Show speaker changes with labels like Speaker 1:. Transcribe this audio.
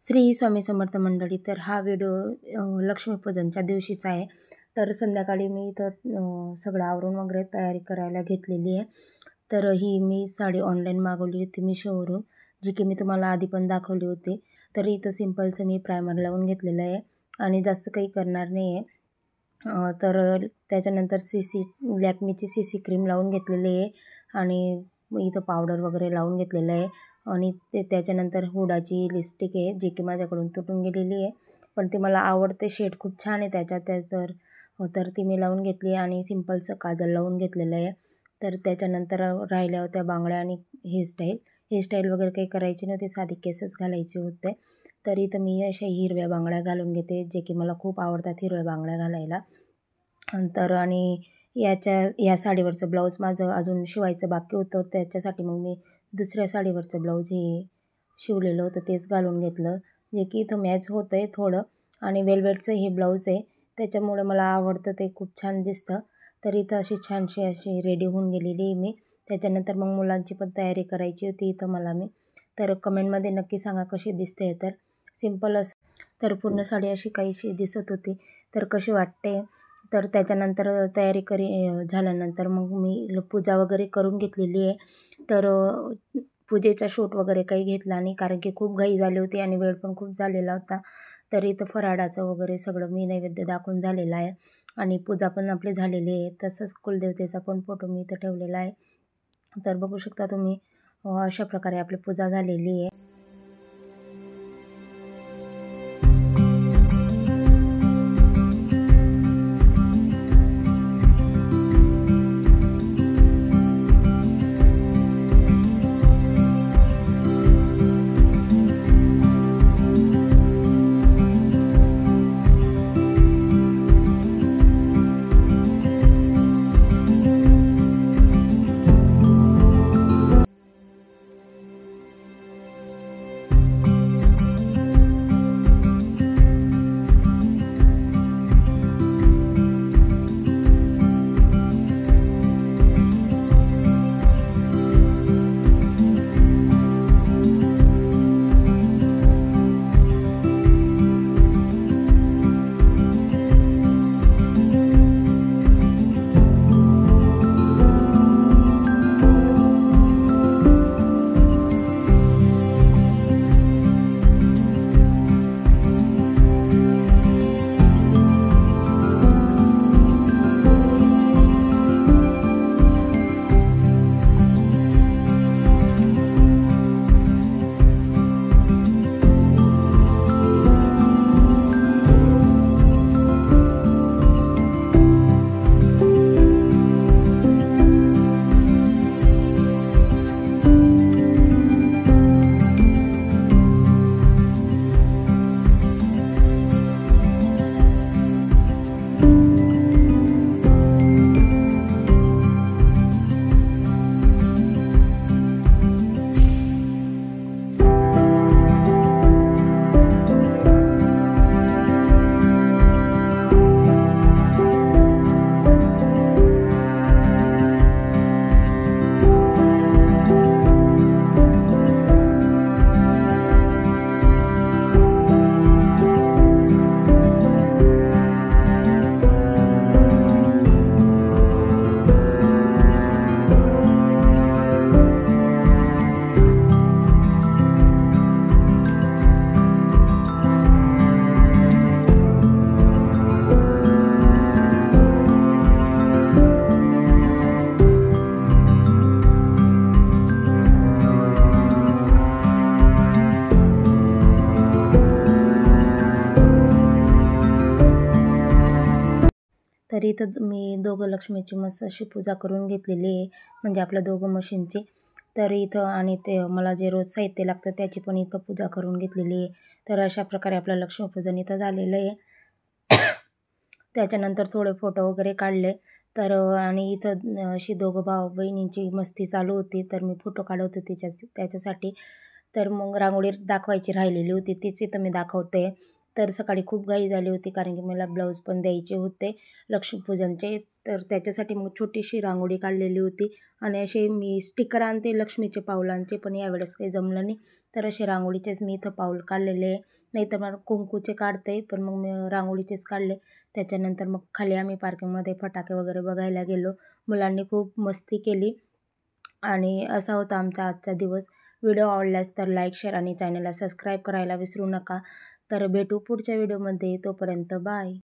Speaker 1: श्री स्वामी समर्थ मंडळी. तर हा व्हिडिओ लक्ष्मीपूजनच्या दिवशीचा आहे. तर संध्याकाळी मी इथं सगळं आवरून वगैरे तयारी करायला घेतलेली आहे. तर ही मी साडी ऑनलाईन मागवली होती मिशोवरून, जी की मी तुम्हाला आधी पण दाखवली होती. तर इथं सिम्पलचं मी प्रायमर लावून घेतलेलं आहे आणि जास्त काही करणार नाही आहे. तर त्याच्यानंतर लॅक्मीची CC क्रीम लावून घेतलेली आहे आणि इथं पावडर वगैरे लावून घेतलेलं आहे आणि त्याच्यानंतर हुडाची लिपस्टिक आहे, जी की माझ्याकडून तुटून गेलेली आहे, पण ती मला आवडते. शेड खूप छान आहे त्याच्यात. तर ती मी लावून घेतली आणि सिम्पलचं काजल लावून घेतलेलं आहे. तर त्याच्यानंतर राहिल्या होत्या बांगड्या आणि हेअरस्टाईल वगैरे काही करायची नव्हती, साधी केसच घालायचे होते. तर इथं मी अशा हिरव्या बांगड्या घालून घेते, जे की मला खूप आवडतात हिरव्या बांगड्या घालायला. आणि या साडीवरचं ब्लाऊज माझं अजून शिवायचं बाकी होतं. त्याच्यासाठी मग मी दुसऱ्या साडीवरचं ब्लाऊज हे शिवलेलं होतं, तेच घालून घेतलं, जे की इथं मॅच होतं आहे थोडं. आणि वेल्वेटचं हे ब्लाऊज आहे, त्याच्यामुळे मला आवडतं, ते खूप छान दिसतं. तर इथं अशी रेडी होऊन गेलेली आहे मी. त्याच्यानंतर मग मुलांची पण तयारी करायची होती इथं मला तर कमेंटमध्ये नक्की सांगा कशी दिसते. तर सिम्पल असं, तर पूर्ण साडी अशी काहीशी दिसत होती, तर कशी वाटते. तर त्याच्यानंतर तयारी झाल्यानंतर मग मी पूजा वगैरे करून घेतलेली आहे. तर पूजेचा शूट वगैरे काही घेतला नाही, कारण की खूप घाई झाली होती आणि वेळ पण खूप झालेला होता. तर इथं फराळाचं वगैरे सगळं मी नैवेद्य दाखवून झालेला आहे आणि पूजा पण आपली झालेली आहे. तसंच कुलदेवतेचा पण फोटो मी इथं ठेवलेला आहे. तर बघू शकता तुम्ही, अशा प्रकारे आपली पूजा झालेली आहे. तर इथं मी दोघं लक्ष्मीची मस्त अशी पूजा करून घेतलेली आहे, म्हणजे आपल्या दोघं मशीनची. तर इथं आणि ते मला जे रोज साहित्य लागतं त्याची पण इथं पूजा करून घेतलेली आहे. तर अशा प्रकारे आपलं लक्ष्मीपूजन इथं झालेलं आहे. त्याच्यानंतर थोडे फोटो वगैरे काढले. आणि इथं अशी दोघं भाऊ बहिणींची मस्ती चालू होती, तर मी फोटो काढत होते त्याच्यासाठी. तर मग रांगोळी दाखवायची राहिलेली होती, तीच इथं मी दाखवते. तर सकाळी खूप घाई झाली होती, कारण की मला ब्लाऊज पण द्यायचे होते लक्ष्मीपूजनचे. तर त्याच्यासाठी मग छोटीशी रांगोळी काढलेली होती आणि असे मी स्टिकर आणते लक्ष्मीचे पाऊलांचे, पण यावेळेस काही जमलं नाही. तर असे रांगोळीचेच मी इथं पाऊल काढलेले आहे. नाही तर मग कुंकूचे काढते, पण मग मी रांगोळीचेच काढले. त्याच्यानंतर मग खाली आम्ही पार्किंगमध्ये फटाके वगैरे बघायला गेलो. मुलांनी खूप मस्ती केली आणि असा होता आमचा आजचा दिवस. व्हिडिओ आवडल्यास तर लाईक, शेअर आणि चॅनलला सबस्क्राईब करायला विसरू नका. तर भेटू पुढच्या व्हिडिओमध्ये. तोपर्यंत बाय.